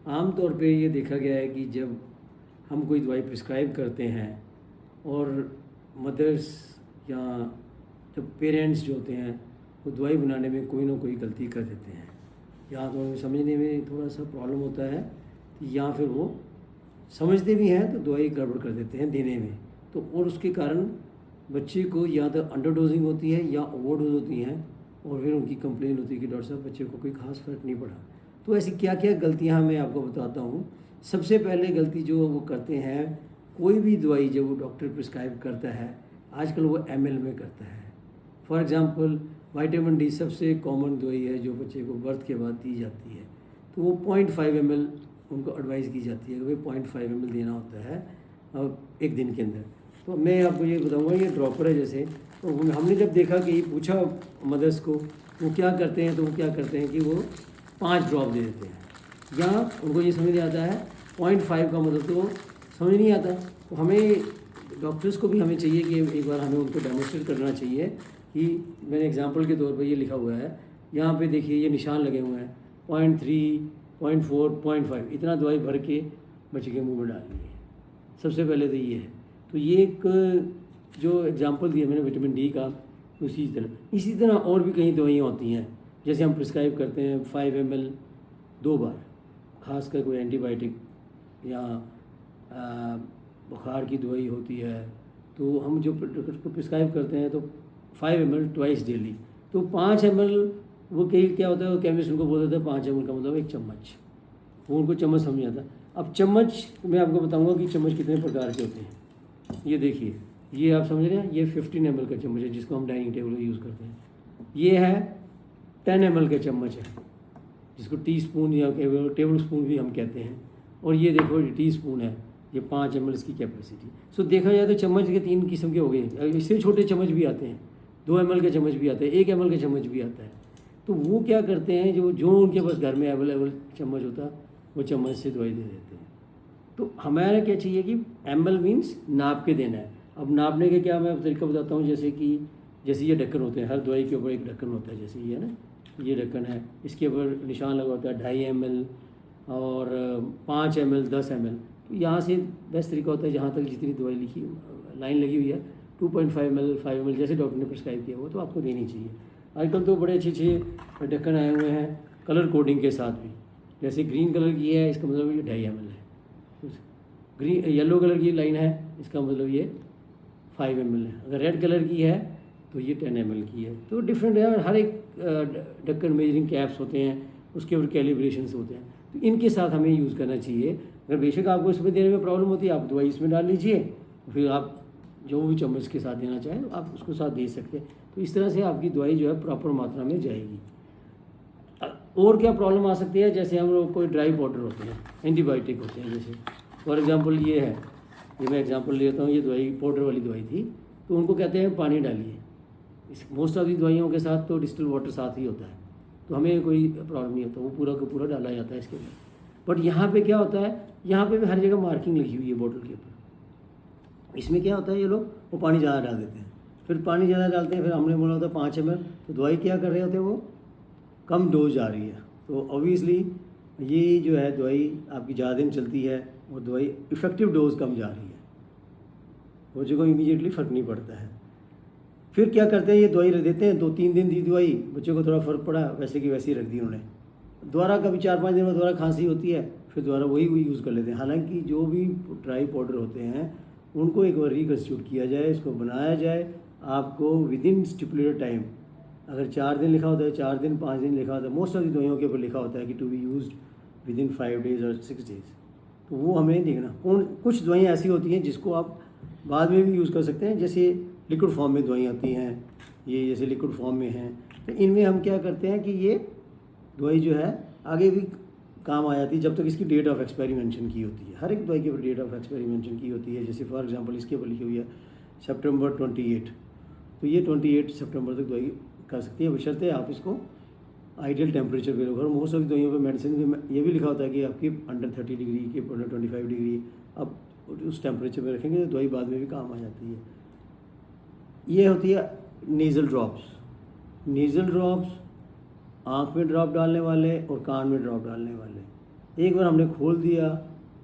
आम तौर पे ये देखा गया है कि जब हम कोई दवाई प्रिस्क्राइब करते हैं और मदर्स या जब पेरेंट्स जो होते हैं वो दवाई बनाने में कोई ना कोई गलती कर देते हैं, या तो उन्हें समझने में थोड़ा सा प्रॉब्लम होता है या फिर वो समझते भी हैं तो दवाई गड़बड़ कर देते हैं देने में। तो और उसके कारण बच्चे को या तो अंडर डोजिंग होती है या ओवर डोज होती हैं और फिर उनकी कंप्लेन होती है कि डॉक्टर साहब बच्चे को कोई खास फ़र्क नहीं पड़ा। तो ऐसी क्या क्या गलतियां मैं आपको बताता हूँ। सबसे पहले गलती जो वो करते हैं, कोई भी दवाई जब वो डॉक्टर प्रिस्क्राइब करता है आजकल वो ml में करता है। फॉर एग्ज़ाम्पल विटामिन डी सबसे कॉमन दवाई है जो बच्चे को बर्थ के बाद दी जाती है, तो वो 0.5 ml उनको एडवाइस की जाती है कि भाई 0.5 ml देना होता है एक दिन के अंदर। तो मैं आपको ये बताऊंगा, ये ड्रॉपर है जैसे, तो हमने जब देखा कि पूछा मदर्स को वो क्या करते हैं, तो वो क्या करते हैं कि वो 5 ड्रॉप दे देते हैं, या उनको ये समझ नहीं आता है 0.5 का मतलब तो समझ नहीं आता। तो हमें डॉक्टर्स को भी हमें चाहिए कि एक बार हमें उनको डेमोस्ट्रेट करना चाहिए कि मैंने एग्जांपल के तौर पर ये लिखा हुआ है, यहाँ पे देखिए ये निशान लगे हुए हैं 0.3, 0.4, 0.5 इतना दवाई भर के बच्चे के मुंह में डालनी है। सबसे पहले तो ये है। तो ये एक जो एग्जांपल दिया मैंने विटामिन डी का, इसी तरह और भी कई दवाइयाँ होती हैं जैसे हम प्रिस्क्राइब करते हैं 5 ml 2 बार, खासकर कोई एंटीबायोटिक या बुखार की दवाई होती है, तो हम जो प्रिस्क्राइब करते हैं तो 5 ml ट्वाइस डेली। तो 5 ml वो कई क्या होता है, वो केमिस्ट उनको बोल देता है 5 ml का मतलब 1 चम्मच, वो उनको चम्मच समझ आता। अब चम्मच मैं आपको बताऊंगा कि चम्मच कितने प्रकार के होते हैं। ये देखिए, ये आप समझ रहे हैं, ये 15 ml का चम्मच है जिसको हम डाइनिंग टेबल पर यूज़ करते हैं। ये है 10 ml का चम्मच है जिसको टी स्पून या टेबल स्पून भी हम कहते हैं। और ये देखो टी स्पून है, ये 5 ml इसकी कैपेसिटी। सो देखा जाए तो चम्मच के 3 किस्म के हो गए। इससे छोटे चम्मच भी आते हैं, 2 ml का चम्मच भी आता है, 1 ml का चम्मच भी आता है। तो वो क्या करते हैं, जो उनके पास घर में अवेलेबल चम्मच होता है वो चम्मच से दवाई दे देते हैं। तो हमारा क्या चाहिए कि ml मीन्स नाप के देना है। अब नापने के क्या मैं तरीका बताता हूँ, जैसे ये ढक्कन होते हैं, हर दवाई के ऊपर एक ढक्कन होता है, जैसे ये ना ये ढक्कन है, इसके ऊपर निशान लगा होता है 2.5 ml और 5 ml 10 ml। तो यहाँ से बेस्ट तरीका होता है जहाँ तक जितनी दवाई लिखी लाइन लगी हुई है 2.5 ml 5 ml जैसे डॉक्टर ने प्रिस्क्राइब किया वो तो आपको देनी चाहिए। आजकल तो बड़े अच्छे ढक्कन आए हुए हैं कलर कोडिंग के साथ भी, जैसे ग्रीन कलर की है इसका मतलब ये 2.5 ml है, येलो कलर की लाइन है इसका मतलब ये 5 ml है, अगर रेड कलर की है तो ये 10 ml की है। तो डिफरेंट है, हर एक ढक्कन मेजरिंग कैप्स होते हैं, उसके ऊपर कैलिब्रेशंस होते हैं, तो इनके साथ हमें यूज़ करना चाहिए। अगर बेशक आपको इसमें देने में प्रॉब्लम होती है आप दवाई इसमें डाल लीजिए, फिर आप जो भी चम्मच के साथ देना चाहें तो आप उसको साथ दे सकते हैं। तो इस तरह से आपकी दवाई जो है प्रॉपर मात्रा में जाएगी। और क्या प्रॉब्लम आ सकती है, जैसे हम लोग कोई ड्राई पाउडर होते हैं, एंटीबायोटिक होते हैं, जैसे फॉर एग्जांपल ये है, ये मैं एग्जांपल लेता हूँ, ये दवाई पाउडर वाली दवाई थी, तो उनको कहते हैं पानी डालिए। इस मोस्ट ऑफ दी दवाइयों के साथ तो डिस्टिल वाटर साथ ही होता है, तो हमें कोई प्रॉब्लम नहीं होता, वो पूरा का पूरा डाला जाता है इसके अंदर। बट यहाँ पे क्या होता है, यहाँ पे भी हर जगह मार्किंग लिखी हुई है बोतल के ऊपर। इसमें क्या होता है, ये लोग वो पानी ज़्यादा डाल देते हैं, फिर पानी ज़्यादा डालते हैं, फिर हमने बोला होता है 5 ml, तो दवाई क्या कर रहे होते हैं, वो कम डोज आ रही है। तो ऑब्वियसली ये जो है दवाई आपकी ज़्यादा दिन चलती है और दवाई इफ़ेक्टिव डोज कम जा रही है, बच्चे को इमीडिएटली फ़र्क नहीं पड़ता है। फिर क्या करते हैं, ये दवाई रख देते हैं, 2-3 दिन दी दवाई, बच्चे को थोड़ा फ़र्क पड़ा, वैसे की वैसे ही रख दी उन्होंने। दोबारा कभी 4-5 दिन में दोबारा खांसी होती है, फिर दोबारा वही यूज़ कर लेते हैं। हालांकि जो भी ड्राई पाउडर होते हैं उनको एक बार रिकन्स्टिट्यूट किया जाए, इसको बनाया जाए, आपको विदिन स्टिपुलेटेड टाइम, अगर 4 दिन लिखा होता है 4 दिन, 5 दिन लिखा होता है, मोस्ट ऑफ दी दवाइयों के ऊपर लिखा होता है कि to be used within 5 days और 6 days, तो वो हमें देखना। कुछ दवाइयाँ ऐसी होती हैं जिसको आप बाद में भी यूज़ कर सकते हैं, जैसे लिक्विड फॉर्म में दवाइयाँ आती हैं, ये जैसे लिक्विड फॉर्म में हैं, तो इनमें हम क्या करते हैं कि ये दवाई जो है आगे भी काम आ जाती है जब तक इसकी डेट ऑफ एक्सपायरी मेंशन की होती है। हर एक दवाई के ऊपर डेट ऑफ एक्सपायरी मेंशन की होती है, जैसे फॉर एग्जांपल इसके ऊपर लिखी हुई है September 28, तो ये 28 सितंबर तक दवाई कर सकती है, बशर्ते आप इसको आइडियल टेम्परेचर पे रखो। और मोस्ट ऑफ दवाइयों पे मेडिसिन में ये भी लिखा होता है कि आपकी अंडर 30 डिग्री की अंडर 25 डिग्री आप उस टेम्परेचर पे रखेंगे तो दवाई बाद में भी काम आ जाती है। ये होती है नेज़ल ड्रॉप्स। नेज़ल ड्रॉप्स आँख में ड्रॉप डालने वाले और कान में ड्रॉप डालने वाले, एक बार हमने खोल दिया,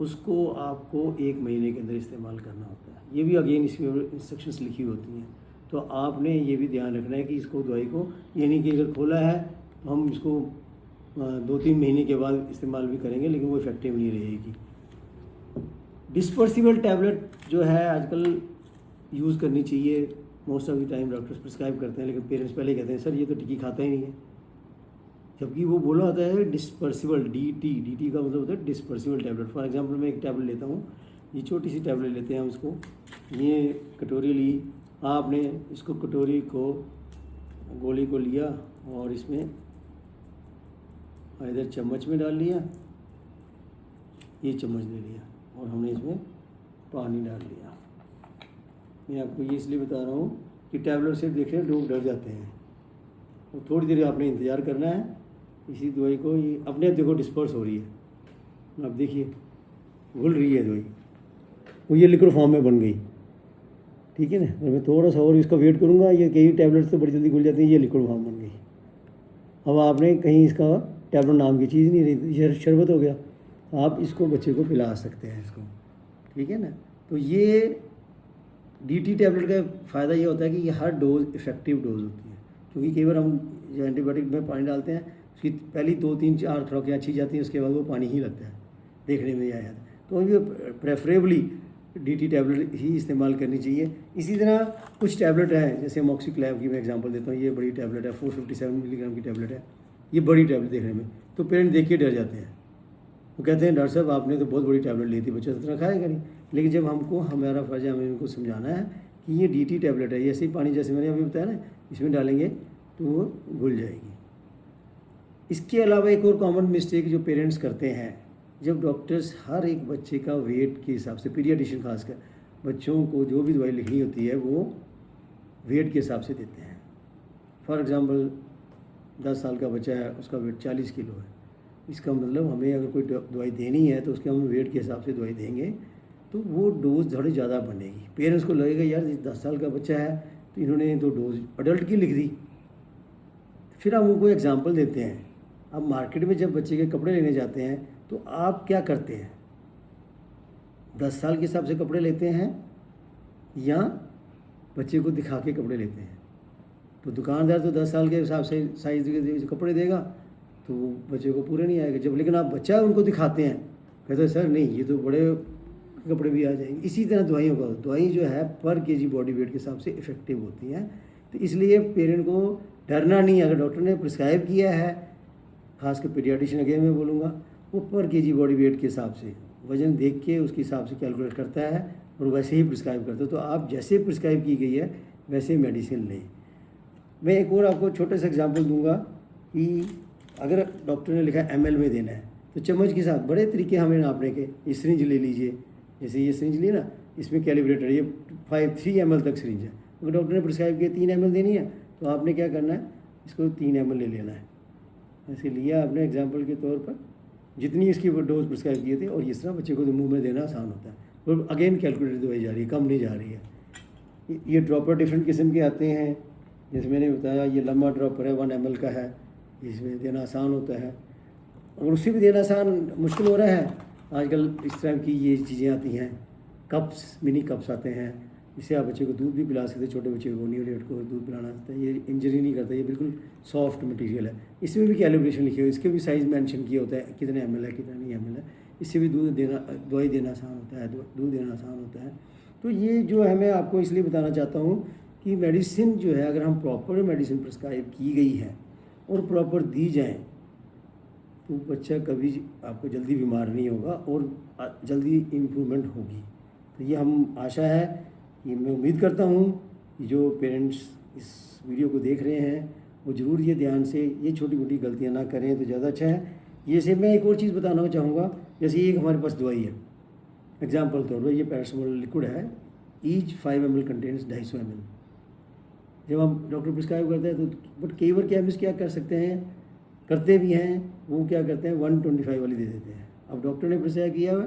उसको आपको 1 महीने के अंदर इस्तेमाल करना होता है। ये भी अगेन इसमें इंस्ट्रक्शंस लिखी होती हैं, तो आपने ये भी ध्यान रखना है कि इसको दवाई को, ये नहीं कि अगर खोला है तो हम इसको 2-3 महीने के बाद इस्तेमाल भी करेंगे, लेकिन वो इफ़ेक्टिव नहीं रहेगी। डिस्पर्सिबल टैबलेट जो है आजकल यूज़ करनी चाहिए, most of the time doctors prescribe करते हैं, लेकिन पेरेंट्स पहले कहते हैं सर ये तो टिक्की खाता ही नहीं है, जबकि वो बोला होता है डिस्पर्सिबल, डी का मतलब होता है डिस्पर्सिबल टैबलेट। फॉर एग्जांपल मैं एक टैबलेट लेता हूँ, ये छोटी सी टैबलेट लेते हैं हम इसको, ये कटोरी ली, आपने इसको कटोरी को, गोली को लिया और इसमें इधर चम्मच में डाल लिया, ये चम्मच ले लिया और हमने इसमें पानी डाल लिया। मैं आपको ये इसलिए बता रहा हूँ कि टैबलेट से देखें लोग डर जाते हैं, और थोड़ी देर आपने इंतज़ार करना है। इसी दवाई को ये अपने आप देखो डिस्पर्स हो रही है, अब देखिए घुल रही है दवाई, वो ये लिक्विड फॉर्म में बन गई, ठीक है ना। और मैं थोड़ा सा और इसका वेट करूँगा, ये कई टैबलेट्स तो बड़ी जल्दी घुल जाती हैं, ये लिक्विड फॉर्म बन गई। अब आपने कहीं इसका टैबलेट नाम की चीज़ नहीं रही, ये शरबत हो गया, आप इसको बच्चे को पिला सकते हैं इसको, ठीक है ना। तो ये DT टैबलेट का फ़ायदा ये होता है कि ये हर डोज इफ़ेक्टिव डोज होती है, क्योंकि कई बार हम जो एंटीबायोटिक में पानी डालते हैं, उसकी पहली 2-3-4 खुराकें अच्छी जाती हैं, उसके बाद वो पानी ही लगता है, देखने में आया था। तो ये प्रेफरेबली DT टैबलेट ही इस्तेमाल करनी चाहिए। इसी तरह कुछ टैबलेट हैं, जैसे मॉक्सिक्लैव की मैं एग्जांपल देता हूँ, ये बड़ी टैबलेट है, 457 मिलीग्राम की टैबलेट है, ये बड़ी टैबलेट देखने में, तो पेरेंट देख के डर जाते हैं, वो कहते हैं डॉक्टर साहब आपने तो बहुत बड़ी टैबलेट ली थी, बच्चा तो इतना खाएगा नहीं। लेकिन जब हमको, हमारा फ़र्ज़ है, हमें इनको समझाना है कि ये DT टैबलेट है, ऐसे ही पानी जैसे मैंने अभी बताया ना, इसमें डालेंगे तो वो घुल जाएगी। इसके अलावा एक और कॉमन मिस्टेक जो पेरेंट्स करते हैं, जब डॉक्टर्स हर एक बच्चे का वेट के हिसाब से, पीडियाट्रिशियन खासकर, बच्चों को जो भी दवाई लिखनी होती है वो वेट के हिसाब से देते हैं। फॉर एग्ज़ाम्पल 10 साल का बच्चा है, उसका वेट 40 किलो है, इसका मतलब हमें अगर कोई दवाई देनी है तो उसके हम वेट के हिसाब से दवाई देंगे, तो वो डोज थोड़ी ज़्यादा बनेगी। पेरेंट्स को लगेगा यार 10 साल का बच्चा है तो इन्होंने तो डोज अडल्ट की लिख दी। फिर हम उनको एग्जांपल देते हैं। अब मार्केट में जब बच्चे के कपड़े लेने जाते हैं तो आप क्या करते हैं, 10 साल के हिसाब से कपड़े लेते हैं या बच्चे को दिखा के कपड़े लेते हैं? तो दुकानदार तो 10 साल के हिसाब से साइज़ के कपड़े देगा, तो वो बच्चे को पूरे नहीं आएगा। जब लेकिन आप बच्चा उनको दिखाते हैं, कहते हैं सर नहीं ये तो बड़े कपड़े भी आ जाएंगे। इसी तरह दवाइयों का, दवाई जो है पर केजी बॉडी वेट के हिसाब से इफ़ेक्टिव होती हैं। तो इसलिए पेरेंट को डरना नहीं, अगर डॉक्टर ने प्रिस्क्राइब किया है, खासकर पीडियाट्रिशियन अगेन मैं बोलूँगा, वो पर केजी बॉडी वेट के हिसाब से वज़न देख के उसके हिसाब से कैलकुलेट करता है और वैसे ही प्रिस्क्राइब करता है। तो आप जैसे प्रिस्क्राइब की गई है वैसे मेडिसिन लें। मैं एक और आपको छोटा सा एग्जांपल दूंगा कि अगर डॉक्टर ने लिखा ml में देना है तो चम्मच के साथ बड़े तरीके हमें नापने के। ये सिरिंज ले लीजिए, जैसे ये सिरिंज ली ना, इसमें कैलिब्रेटर, ये 3 ml तक सिरिंज है। अगर डॉक्टर ने प्रिस्क्राइब किया 3 ml देनी है तो आपने क्या करना है, इसको 3 ml ले लेना है। ऐसे लिया आपने एग्जाम्पल के तौर पर, जितनी इसकी डोज प्रिस्क्राइब किए थे, और इस तरह बच्चे को मुँह में देना आसान होता है। और अगेन कैलकुलेटर दवाई जा रही है, कम नहीं जा रही है। ये ड्रॉपर डिफरेंट किस्म के आते हैं, जैसे मैंने बताया ये लंबा ड्रॉपर है 1 ml का है, इसमें देना आसान होता है। और उससे भी देना आसान मुश्किल हो रहा है आजकल, इस तरह की ये चीज़ें आती हैं, कप्स, मिनी कप्स आते हैं, इससे आप बच्चे को दूध भी पिला सकते हैं। छोटे बच्चे को, न्यूनेट को दूध पिलाना सकता है, ये इंजरी नहीं करता, ये बिल्कुल सॉफ्ट मटेरियल है। इसमें भी कैलिब्रेशन लिखी हुई है, इसके भी साइज़ मेंशन किया होता है, कितने ml है कितना नहीं ml है। इससे भी दूध देना, दवाई देना आसान होता है, दूध देना आसान होता है। तो ये जो है मैं आपको इसलिए बताना चाहता हूँ कि मेडिसिन जो है, अगर हम प्रॉपर मेडिसिन प्रिस्क्राइब की गई है और प्रॉपर दी जाए तो बच्चा कभी आपको जल्दी बीमार नहीं होगा और जल्दी इम्प्रूवमेंट होगी। तो ये हम आशा है कि, मैं उम्मीद करता हूँ कि जो पेरेंट्स इस वीडियो को देख रहे हैं वो ज़रूर ये ध्यान से ये छोटी मोटी गलतियाँ ना करें तो ज़्यादा अच्छा है। ये से मैं एक और चीज़ बताना चाहूँगा, जैसे एक हमारे पास दवाई है, एग्जाम्पल तौर पर ये पैरासिटामोल लिक्विड है, ईच 5 ml कंटेन्स 250 ml। जब हम डॉक्टर प्रिस्क्राइब करते हैं तो बट कई बार केमिस्ट क्या कर सकते हैं, करते भी हैं, वो क्या करते हैं 125 वाली दे देते हैं। अब डॉक्टर ने प्रिस्क्राइब किया है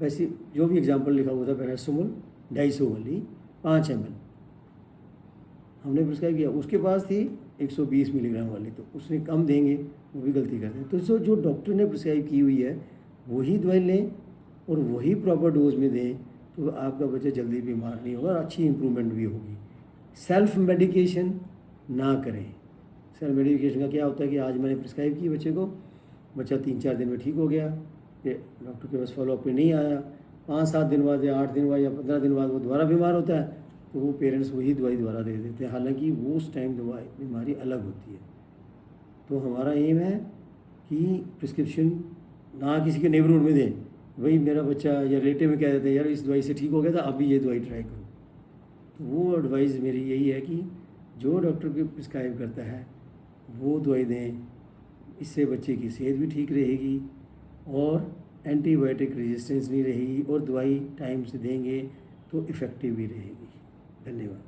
वैसे जो भी एग्जांपल लिखा हुआ था पैरासिटामोल 250 वाली 5 ml हमने प्रिस्क्राइब किया, उसके पास थी 120 मिलीग्राम वाली, तो उसने कम देंगे वो भी गलती करते हैं। तो जो डॉक्टर ने प्रिस्क्राइब की हुई है वही दवाई लें और वही प्रॉपर डोज में दें, तो आपका बच्चा जल्दी बीमार नहीं होगा और अच्छी इम्प्रूवमेंट भी होगी। सेल्फ मेडिकेशन ना करें। सेल्फ मेडिकेशन का क्या होता है कि आज मैंने प्रिस्क्राइब की बच्चे को, बच्चा 3-4 दिन में ठीक हो गया, ये डॉक्टर के पास फॉलोअप पे नहीं आया, 5-7 दिन बाद या 8 दिन बाद या 15 दिन बाद वो दोबारा बीमार होता है, तो वो पेरेंट्स वही दवाई दोबारा दे देते हैं, हालांकि वो उस टाइम दवाई बीमारी अलग होती है। तो हमारा एम है कि प्रिस्क्रिप्शन ना किसी के नेबरहुड में दें, भाई मेरा बच्चा या रिलेटिव में कह देते हैं यार इस दवाई से ठीक हो गया था, अभी ये दवाई ट्राई करो। तो वो एडवाइस मेरी यही है कि जो डॉक्टर की प्रिस्क्राइब करता है वो दवाई दें, इससे बच्चे की सेहत भी ठीक रहेगी और एंटीबायोटिक रेजिस्टेंस नहीं रहेगी और दवाई टाइम से देंगे तो इफ़ेक्टिव भी रहेगी। धन्यवाद।